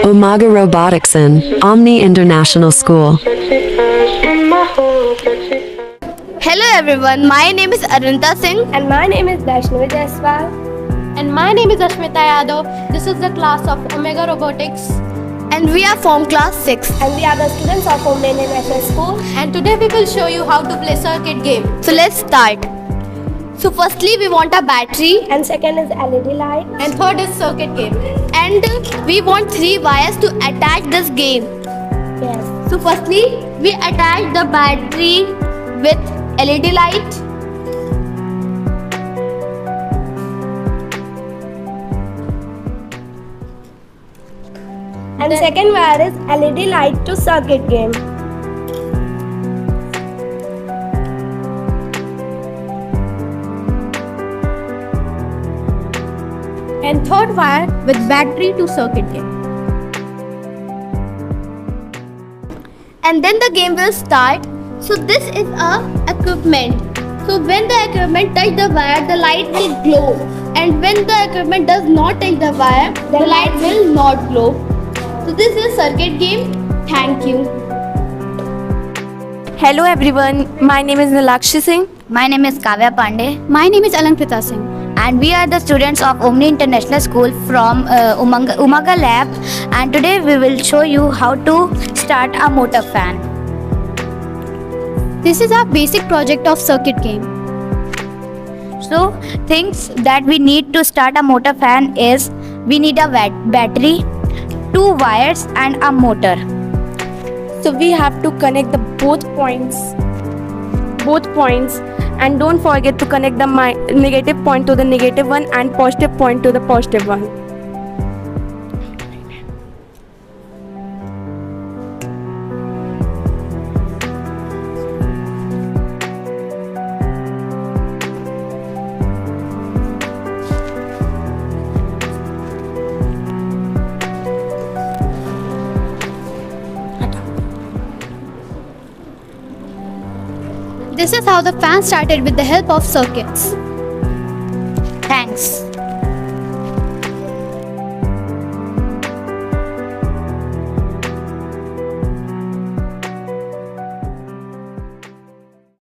Umaga Robotics in Omni International School. Hello everyone, my name is Arunta Singh. And my name is Vaishnavi Jaiswal. And my name is Ashmita Yadav. This is the class of Omega Robotics. And we are from class 6. And we are the students of Omni International School. And today we will show you how to play circuit game. So let's start. So firstly we want a battery. And second is LED light. And third is circuit game. And we want 3 wires to attach this game. Yes. So firstly we attach the battery with LED light. And second wire is LED light to circuit game. And third wire with battery to circuit game. And then the game will start. So this is a equipment. So when the equipment touch the wire, the light will glow. And when the equipment does not touch the wire, the light will not glow. So this is circuit game. Thank you. Hello everyone, my name is Nilakshi Singh. My name is Kavya Pandey. My name is Alankrita Singh. And we are the students of Omni International School from Umaga Lab, and today we will show you how to start a motor fan. This is our basic project of circuit game. So things that we need to start a motor fan is we need a battery, 2 wires and a motor. So we have to connect the both points and don't forget to connect the negative point to the negative one and positive point to the positive one. This is how the fan started with the help of circuits. Thanks.